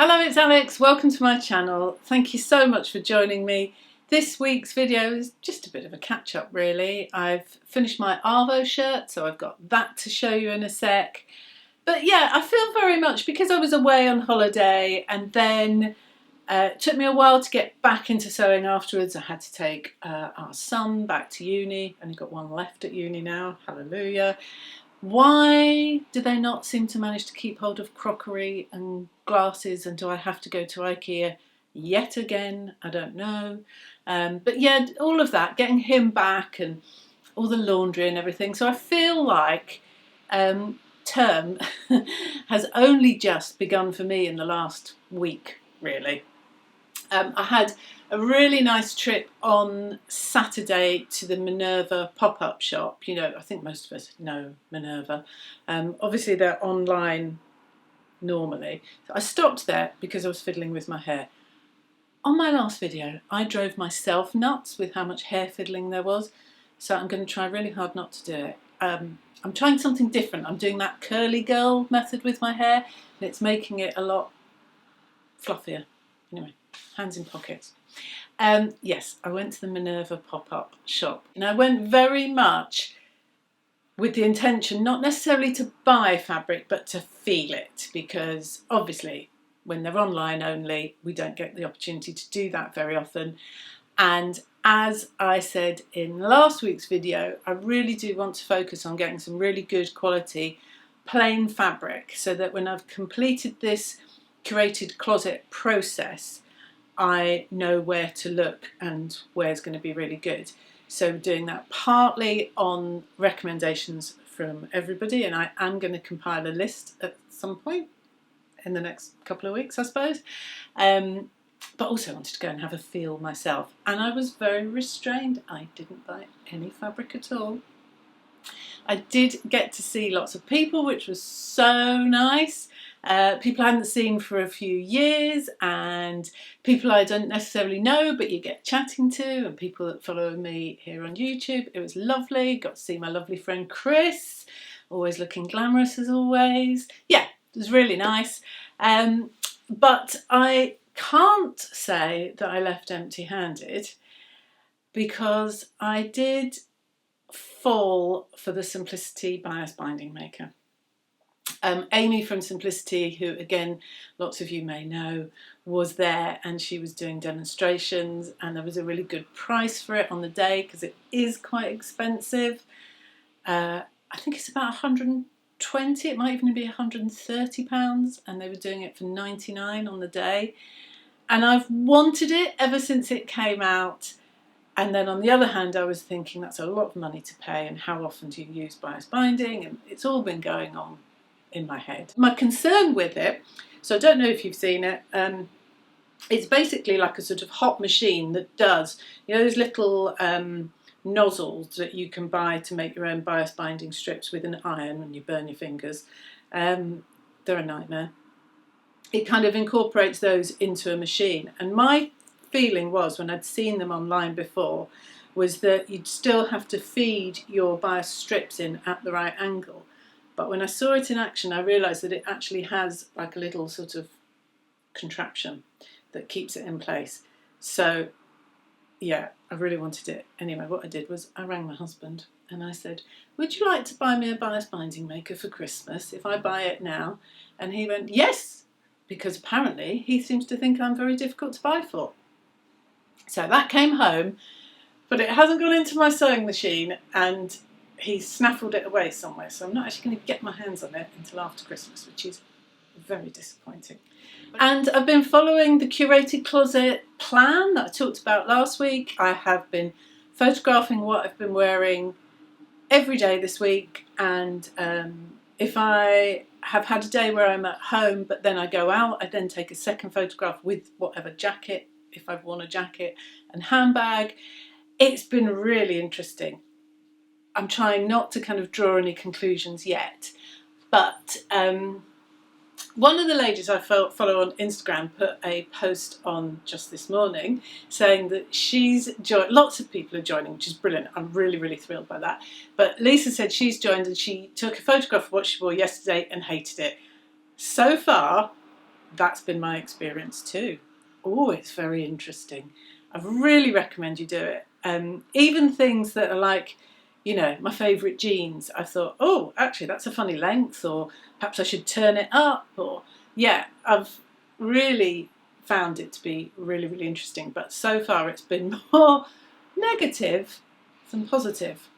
Hello, it's Alex. Welcome to my channel. Thank you so much for joining me. This week's video is just a bit of a catch-up really. I've finished my Arvo shirt, so I've got that to show you in a sec. But yeah, I feel very much, because I was away on holiday and then it took me a while to get back into sewing afterwards. I had to take our son back to uni. Only got one left at uni now, hallelujah. Why do they not seem to manage to keep hold of crockery and glasses, and do I have to go to IKEA yet again? I don't know. But yeah, all of that, getting him back and all the laundry and everything. So I feel like term has only just begun for me in the last week, really. I had a really nice trip on Saturday to the Minerva Pop Up Shop. You know, I think most of us know Minerva. Obviously they're online normally. So I stopped there because I was fiddling with my hair. On my last video, I drove myself nuts with how much hair fiddling there was. So I'm going to try really hard not to do it. I'm trying something different. I'm doing that curly girl method with my hair, and it's making it a lot fluffier. Anyway, hands in pockets. Yes, I went to the Minerva Pop Up Shop, and I went very much with the intention not necessarily to buy fabric but to feel it, because obviously when they're online only we don't get the opportunity to do that very often. And as I said in last week's video, I really do want to focus on getting some really good quality plain fabric, so that when I've completed this curated closet process, I know where to look and where's going to be really good. So doing that partly on recommendations from everybody, and I am going to compile a list at some point in the next couple of weeks, I suppose. But also wanted to go and have a feel myself, and I was very restrained. I didn't buy any fabric at all. I did get to see lots of people, which was so nice. People I hadn't seen for a few years, and people I don't necessarily know but you get chatting to, and people that follow me here on YouTube. It was lovely. Got to see my lovely friend Chris, always looking glamorous as always. Yeah, it was really nice. But I can't say that I left empty-handed, because I did fall for the Simplicity bias binding maker. Amy from Simplicity, who again lots of you may know, was there, and she was doing demonstrations, and there was a really good price for it on the day because it is quite expensive. I think it's about 120, it might even be £130, and they were doing it for 99 on the day. And I've wanted it ever since it came out. And then on the other hand, I was thinking that's a lot of money to pay, and how often do you use bias binding? And it's all been going on in my head. My concern with it, so I don't know if you've seen it, it's basically like a sort of hot machine that does, you know, those little nozzles that you can buy to make your own bias binding strips with an iron when you burn your fingers. They're a nightmare. It kind of incorporates those into a machine, and my feeling was, when I'd seen them online before, was that you'd still have to feed your bias strips in at the right angle. But when I saw it in action, I realised that it actually has like a little sort of contraption that keeps it in place. So yeah, I really wanted it. Anyway, what I did was I rang my husband and I said, would you like to buy me a bias binding maker for Christmas if I buy it now? And he went, yes, because apparently he seems to think I'm very difficult to buy for. So that came home, but it hasn't gone into my sewing machine, and he snaffled it away somewhere, so I'm not actually going to get my hands on it until after Christmas, which is very disappointing. And I've been following the curated closet plan that I talked about last week. I have been photographing what I've been wearing every day this week, and if I have had a day where I'm at home but then I go out, I then take a second photograph with whatever jacket, if I've worn a jacket, and handbag. It's been really interesting. I'm trying not to kind of draw any conclusions yet, but one of the ladies I follow on Instagram put a post on just this morning saying that she's joined, lots of people are joining, which is brilliant. I'm really, really thrilled by that. But Lisa said she's joined and she took a photograph of what she wore yesterday and hated it. So far, that's been my experience too. Oh, it's very interesting. I really recommend you do it. Even things that are like, you know, my favourite jeans, I thought, oh, actually that's a funny length, or perhaps I should turn it up, or yeah, I've really found it to be really, really interesting. But so far it's been more negative than positive.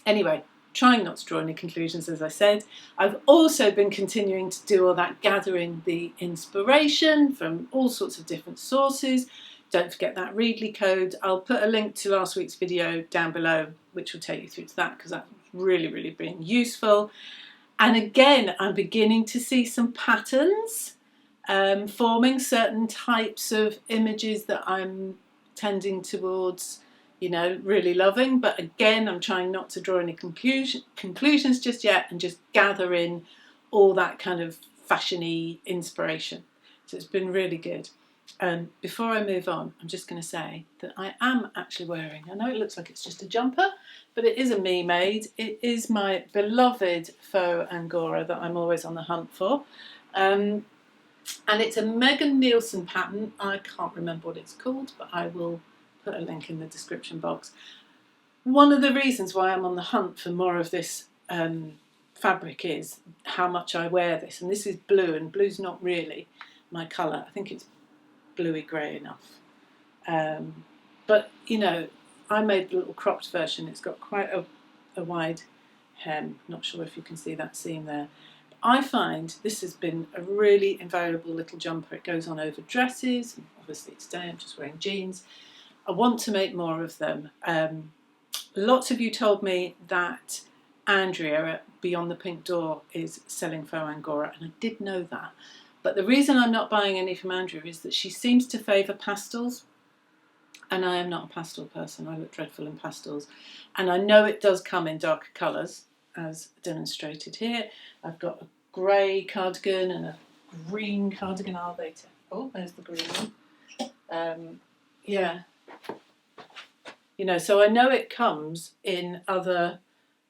Anyway, trying not to draw any conclusions, as I said. I've also been continuing to do all that gathering the inspiration from all sorts of different sources. Don't forget that Readly code. I'll put a link to last week's video down below, which will take you through to that, because that's really, really been useful. And again, I'm beginning to see some patterns forming, certain types of images that I'm tending towards, you know, really loving. But again, I'm trying not to draw any conclusions just yet, and just gather in all that kind of fashiony inspiration. So it's been really good. Before I move on, I'm just going to say that I am actually wearing, I know it looks like it's just a jumper, but it is a me made. It is my beloved faux Angora that I'm always on the hunt for. And it's a Megan Nielsen pattern. I can't remember what it's called, but I will put a link in the description box. One of the reasons why I'm on the hunt for more of this fabric is how much I wear this. And this is blue, and blue's not really my colour. I think it's bluey grey enough. But, you know, I made the little cropped version. It's got quite a wide hem. Not sure if you can see that seam there. I find this has been a really invaluable little jumper. It goes on over dresses. Obviously today I'm just wearing jeans. I want to make more of them. Lots of you told me that Andrea at Beyond the Pink Door is selling faux Angora, and I did know that. But the reason I'm not buying any from Andrea is that she seems to favour pastels, and I am not a pastel person. I look dreadful in pastels. And I know it does come in darker colours, as demonstrated here. I've got a grey cardigan and a green cardigan. Oh, there's the green one. Yeah. You know, so I know it comes in other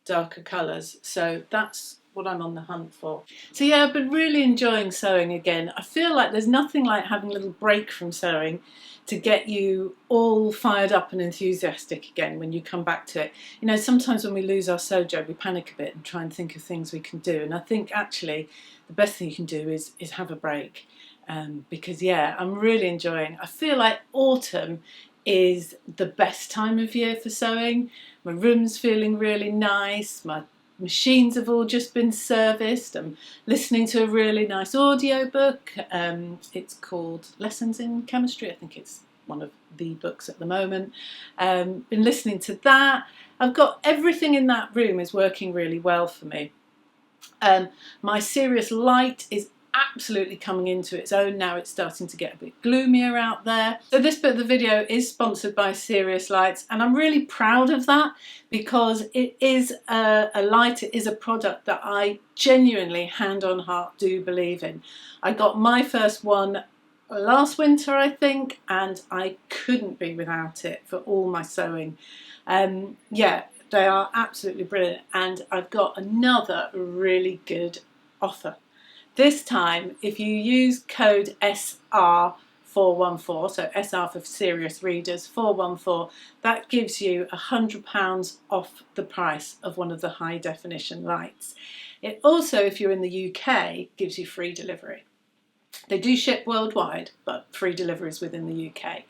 darker colours, so that's what I'm on the hunt for. So yeah, I've been really enjoying sewing again. I feel like there's nothing like having a little break from sewing to get you all fired up and enthusiastic again when you come back to it. You know, sometimes when we lose our sojo, we panic a bit and try and think of things we can do. And I think actually the best thing you can do is have a break. Because yeah, I'm really enjoying. I feel like autumn is the best time of year for sewing. My room's feeling really nice. My machines have all just been serviced. I'm listening to a really nice audiobook. It's called Lessons in Chemistry. I think it's one of the books at the moment. Been listening to that. I've got everything in that room is working really well for me. My serious light is absolutely coming into its own now. It's starting to get a bit gloomier out there. So this bit of the video is sponsored by Serious Lights, and I'm really proud of that because it is a light, it is a product that I genuinely, hand on heart, do believe in. I got my first one last winter, I think, and I couldn't be without it for all my sewing. Yeah, they are absolutely brilliant, and I've got another really good offer. This time, if you use code SR414, so SR for serious readers, 414, that gives you £100 off the price of one of the high definition lights. It also, if you're in the UK, gives you free delivery. They do ship worldwide, but free delivery is within the UK.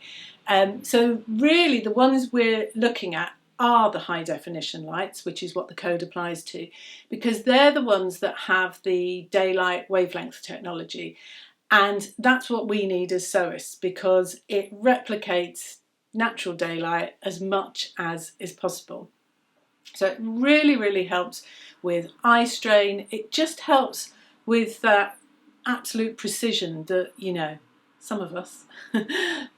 So really the ones we're looking at are the high definition lights, which is what the code applies to, because they're the ones that have the daylight wavelength technology, and that's what we need as sewists because it replicates natural daylight as much as is possible. So it really, really helps with eye strain. It just helps with that absolute precision that, you know, some of us,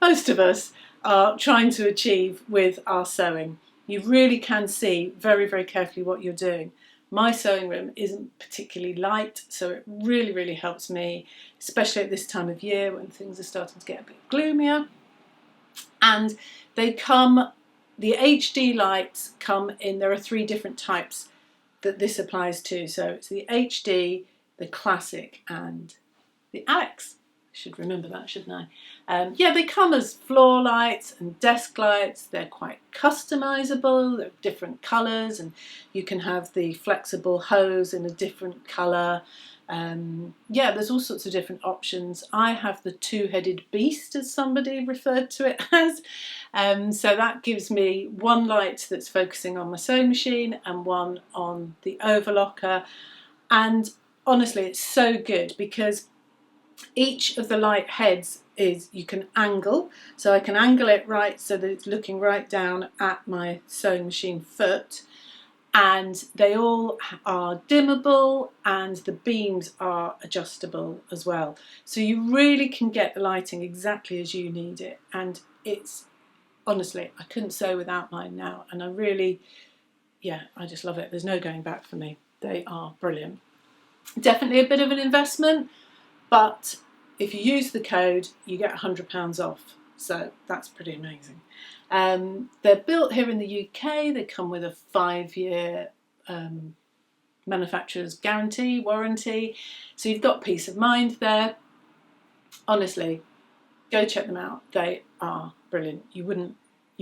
most of us, are trying to achieve with our sewing. You really can see very, very carefully what you're doing. My sewing room isn't particularly light, so it really, really helps me, especially at this time of year when things are starting to get a bit gloomier. And they come, the HD lights come in, there are 3 different types that this applies to. So it's the HD, the classic, and the Alex. I should remember that, shouldn't I? Yeah, they come as floor lights and desk lights. They're quite customizable. They're different colours, and you can have the flexible hose in a different colour. Yeah, there's all sorts of different options. I have the two-headed beast, as somebody referred to it as. So that gives me one light that's focusing on my sewing machine and one on the overlocker. And honestly, it's so good because each of the light heads is, you can angle. So I can angle it right so that it's looking right down at my sewing machine foot. And they all are dimmable, and the beams are adjustable as well. So you really can get the lighting exactly as you need it. And it's, honestly, I couldn't sew without mine now. And I really, yeah, I just love it. There's no going back for me. They are brilliant. Definitely a bit of an investment, but if you use the code, you get £100 off. So that's pretty amazing. They're built here in the UK. They come with a 5-year manufacturer's guarantee, warranty. So you've got peace of mind there. Honestly, go check them out. They are brilliant. You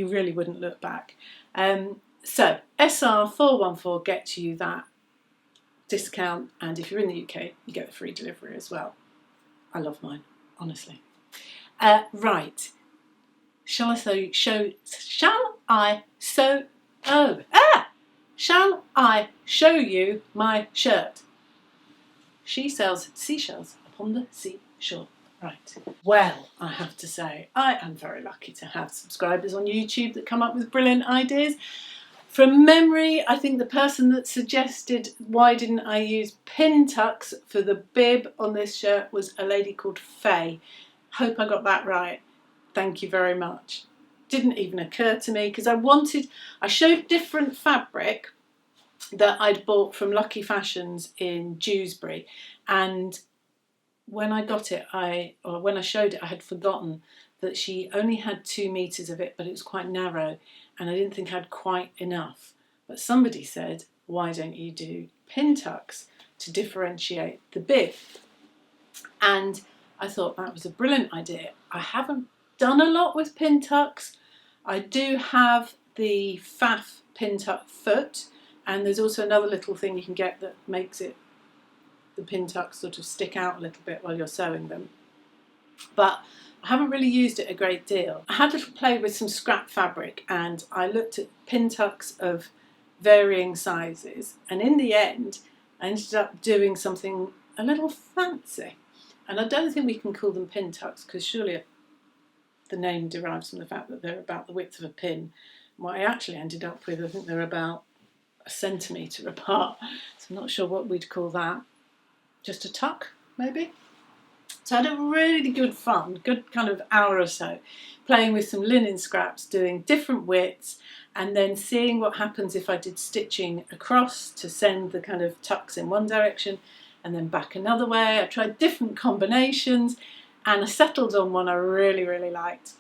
really wouldn't look back. So SR414 gets you that discount, and if you're in the UK, you get the free delivery as well. I love mine, honestly. Right. Shall I show you my shirt? She sells seashells upon the seashore. Right. Well, I have to say, I am very lucky to have subscribers on YouTube that come up with brilliant ideas. From memory, I think the person that suggested why didn't I use pin tucks for the bib on this shirt was a lady called Faye. Hope I got that right. Thank you very much. Didn't even occur to me because I showed different fabric that I'd bought from Lucky Fashions in Dewsbury, and when I got it, when I showed it, I had forgotten that she only had 2 meters of it, but it was quite narrow, and I didn't think I had quite enough. But somebody said, why don't you do pin tucks to differentiate the bib? And I thought that was a brilliant idea. I haven't done a lot with pin tucks. I do have the Faff pin tuck foot, and there's also another little thing you can get that makes the pin tucks sort of stick out a little bit while you're sewing them. But I haven't really used it a great deal. I had a little play with some scrap fabric, and I looked at pin tucks of varying sizes, and in the end I ended up doing something a little fancy. And I don't think we can call them pin tucks because surely the name derives from the fact that they're about the width of a pin. What I actually ended up with, I think they're about 1 centimetre apart. So I'm not sure what we'd call that. Just a tuck, maybe? So I had a really good kind of hour or so, playing with some linen scraps, doing different widths, and then seeing what happens if I did stitching across to send the kind of tucks in one direction and then back another way. I tried different combinations, and I settled on one I really, really liked.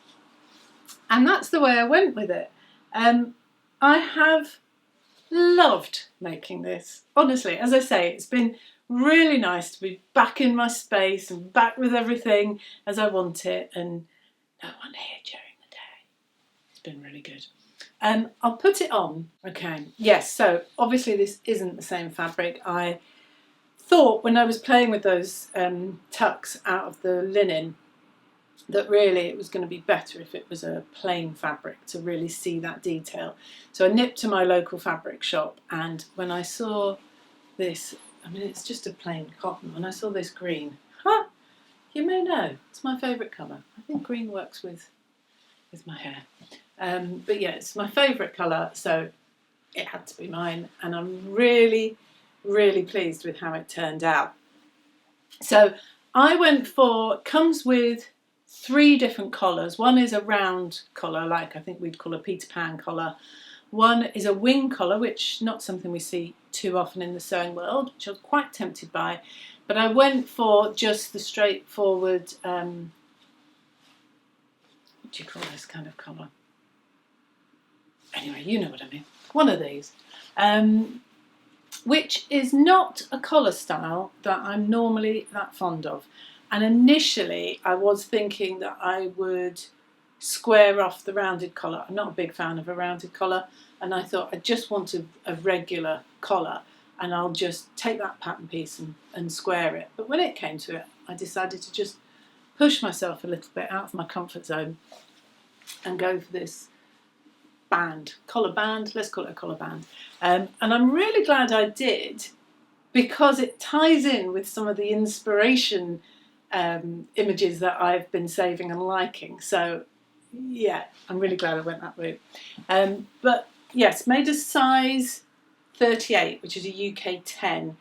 And that's the way I went with it. I have loved making this. Honestly, as I say, it's been really nice to be back in my space and back with everything as I want it, and no one here during the day. It's been really good. I'll put it on. Okay, yes, so obviously this isn't the same fabric. I thought when I was playing with those tucks out of the linen that really it was going to be better if it was a plain fabric to really see that detail. So I nipped to my local fabric shop, and when I saw this, I mean it's just a plain cotton, when I saw this green, you may know, it's my favourite colour. I think green works with my hair. But yeah, it's my favourite colour, so it had to be mine, and I'm really, really pleased with how it turned out. So I went for, comes with 3 different collars. One is a round collar, like I think we'd call a Peter Pan collar. One is a wing collar, which not something we see too often in the sewing world, which I was quite tempted by. But I went for just the straightforward, what do you call this kind of collar? Anyway, you know what I mean. One of these. Which is not a collar style that I'm normally that fond of. And initially I was thinking that I would square off the rounded collar. I'm not a big fan of a rounded collar, and I thought I just want a regular collar, and I'll just take that pattern piece and square it. But when it came to it, I decided to just push myself a little bit out of my comfort zone and go for this band, collar band, let's call it a collar band. And I'm really glad I did, because it ties in with some of the inspiration images that I've been saving and liking. So yeah, I'm really glad I went that route. But yes, made a size 38, which is a UK 10.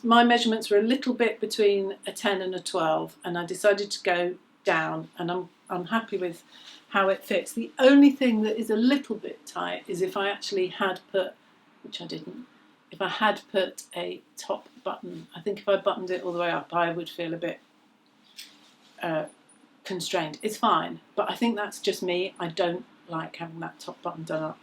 My measurements were a little bit between a 10 and a 12, and I decided to go down, and I'm happy with how it fits. The only thing that is a little bit tight is if I actually had put, which I didn't, if I had put a top button. I think if I buttoned it all the way up, I would feel a bit constrained. It's fine, but I think that's just me. I don't like having that top button done up,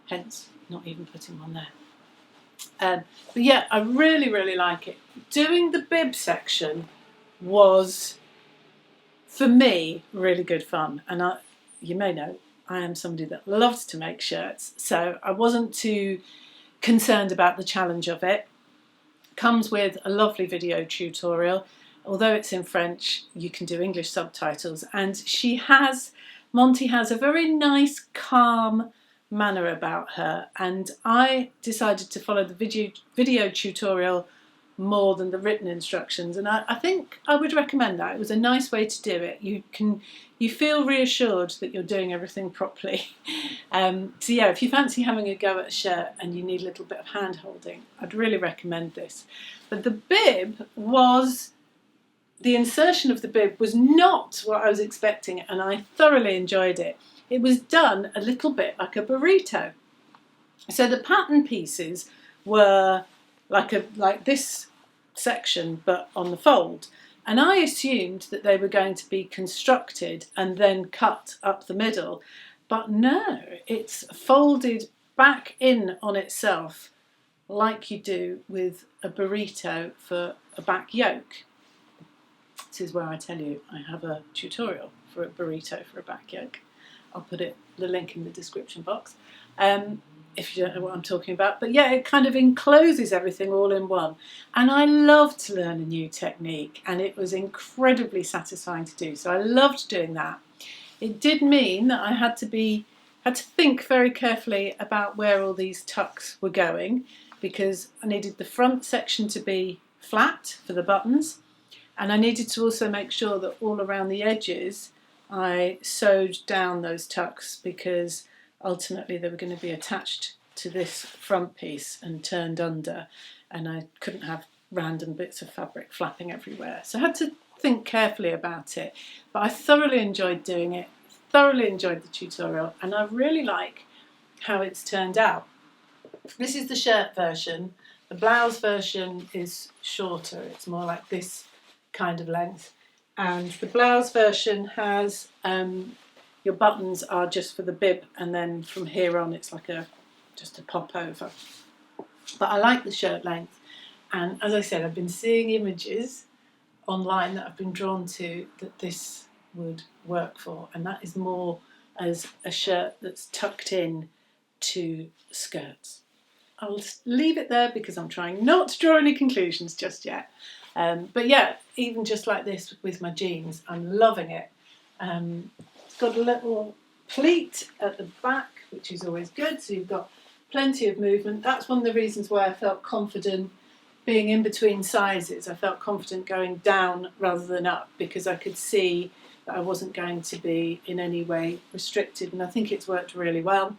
hence not even putting one there. But yeah, I really, really like it. Doing the bib section was, for me, really good fun. And you may know, I am somebody that loves to make shirts, so I wasn't too concerned about the challenge of it. Comes with a lovely video tutorial. Although it's in French, you can do English subtitles, and Monty has a very nice, calm manner about her, and I decided to follow the video tutorial more than the written instructions, and I think I would recommend that. It was a nice way to do it. You feel reassured that you're doing everything properly. So yeah, if you fancy having a go at a shirt and you need a little bit of hand holding, I'd really recommend this. But the insertion of the bib was not what I was expecting, and I thoroughly enjoyed it. It was done a little bit like a burrito. So the pattern pieces were like this section, but on the fold. And I assumed that they were going to be constructed and then cut up the middle. But no, it's folded back in on itself like you do with a burrito for a back yoke. This is where I tell you I have a tutorial for a burrito for a back yoke. I'll put the link in the description box if you don't know what I'm talking about. But yeah, it kind of encloses everything all in one. And I love to learn a new technique, and it was incredibly satisfying to do. So I loved doing that. It did mean that I had to think very carefully about where all these tucks were going, because I needed the front section to be flat for the buttons, and I needed to also make sure that all around the edges I sewed down those tucks, because ultimately they were going to be attached to this front piece and turned under, and I couldn't have random bits of fabric flapping everywhere. So I had to think carefully about it, but I thoroughly enjoyed doing it, thoroughly enjoyed the tutorial, and I really like how it's turned out. This is the shirt version. The blouse version is shorter, it's more like this kind of length, and the blouse version has your buttons are just for the bib, and then from here on it's like just a pop over. But I like the shirt length, and as I said, I've been seeing images online that I've been drawn to that this would work for, and that is more as a shirt that's tucked in to skirts. I'll leave it there because I'm trying not to draw any conclusions just yet. But yeah, even just like this with my jeans, I'm loving it. It's got a little pleat at the back, which is always good, so you've got plenty of movement. That's one of the reasons why I felt confident being in between sizes. I felt confident going down rather than up, because I could see that I wasn't going to be in any way restricted, and I think it's worked really well.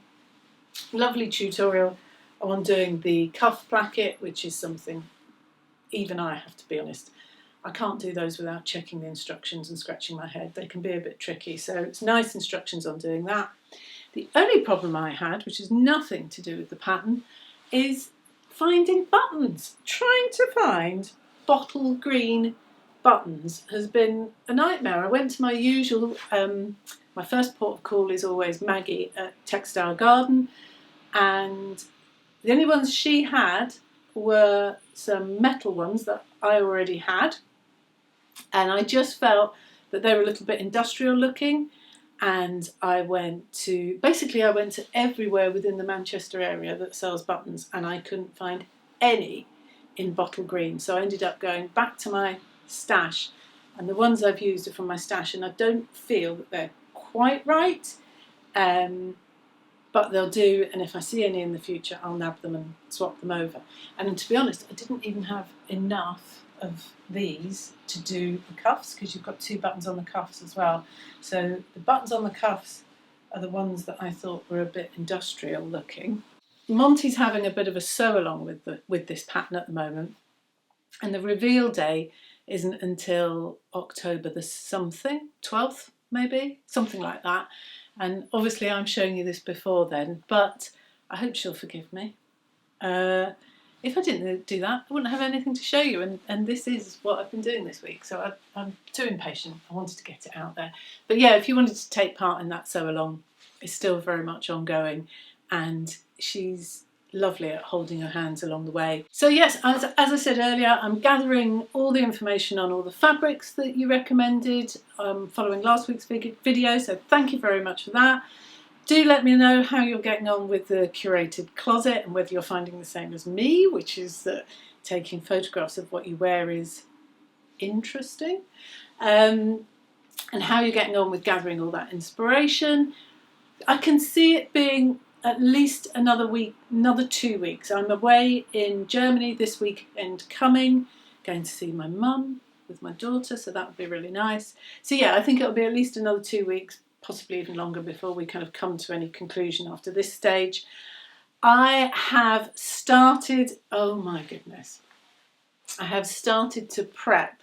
Lovely tutorial on doing the cuff placket, which is something even I have to be honest, I can't do those without checking the instructions and scratching my head. They can be a bit tricky, so it's nice instructions on doing that. The only problem I had, which is nothing to do with the pattern, is finding buttons. Trying to find bottle green buttons has been a nightmare. I went to my usual, my first port of call is always Maggie at Textile Garden, and the only ones she had were some metal ones that I already had, and I just felt that they were a little bit industrial looking. And I went to everywhere within the Manchester area that sells buttons, and I couldn't find any in bottle green. So I ended up going back to my stash, and the ones I've used are from my stash, and I don't feel that they're quite right, but they'll do, and if I see any in the future, I'll nab them and swap them over. And to be honest, I didn't even have enough of these to do the cuffs, because you've got 2 buttons on the cuffs as well. So the buttons on the cuffs are the ones that I thought were a bit industrial looking. Monty's having a bit of a sew along with this pattern at the moment, and the reveal day isn't until October the something, 12th maybe, something like that. And obviously I'm showing you this before then, but I hope she'll forgive me. If I didn't do that, I wouldn't have anything to show you, and this is what I've been doing this week, so I'm too impatient. I wanted to get it out there. But yeah, if you wanted to take part in that sew along, it's still very much ongoing, and she's lovely at holding her hands along the way. So yes, as I said earlier, I'm gathering all the information on all the fabrics that you recommended following last week's video, so thank you very much for that. Do let me know how you're getting on with the curated closet, and whether you're finding the same as me, which is that taking photographs of what you wear is interesting, and how you're getting on with gathering all that inspiration. I can see it being at least another 2 weeks. I'm away in Germany this weekend coming, going to see my mum with my daughter, so that would be really nice. So yeah, I think it'll be at least another 2 weeks, possibly even longer, before we kind of come to any conclusion after this stage. I have started, oh my goodness, I have started to prep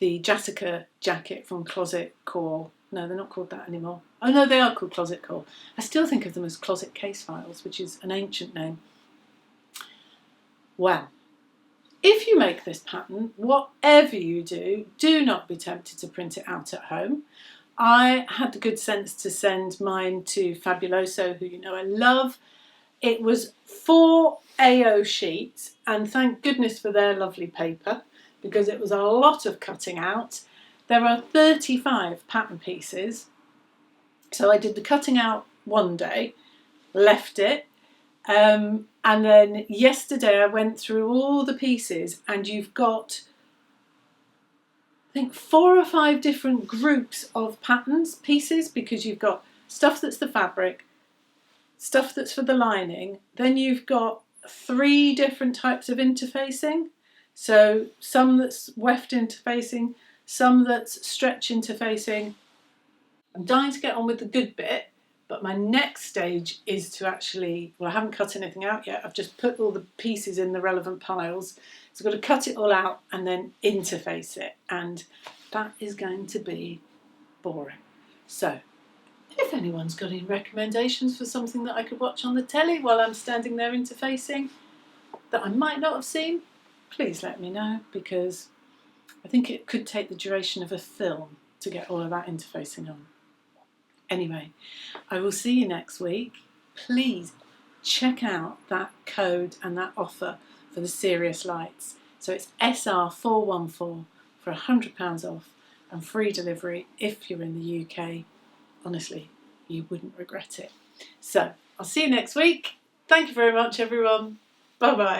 the Jessica jacket from Closet Core. No, they're not called that anymore. Oh no, they are called Closet Core. I still think of them as Closet Case Files, which is an ancient name. Well, if you make this pattern, whatever you do, do not be tempted to print it out at home. I had the good sense to send mine to Fabulosew, who you know I love. It was 4 AO sheets, and thank goodness for their lovely paper, because it was a lot of cutting out. There are 35 pattern pieces, so I did the cutting out one day, left it, and then yesterday I went through all the pieces, and you've got, I think, 4 or 5 different groups of pieces, because you've got stuff that's the fabric, stuff that's for the lining, then you've got 3 different types of interfacing. So some that's weft interfacing, some that's stretch interfacing. I'm dying to get on with the good bit, but my next stage is to actually, well, I haven't cut anything out yet. I've just put all the pieces in the relevant piles. So I've got to cut it all out and then interface it. And that is going to be boring. So if anyone's got any recommendations for something that I could watch on the telly while I'm standing there interfacing that I might not have seen, please let me know, because I think it could take the duration of a film to get all of that interfacing on. Anyway, I will see you next week. Please check out that code and that offer for the Serious Lights. So it's SR414 for £100 off and free delivery if you're in the UK. Honestly, you wouldn't regret it. So I'll see you next week. Thank you very much, everyone. Bye bye.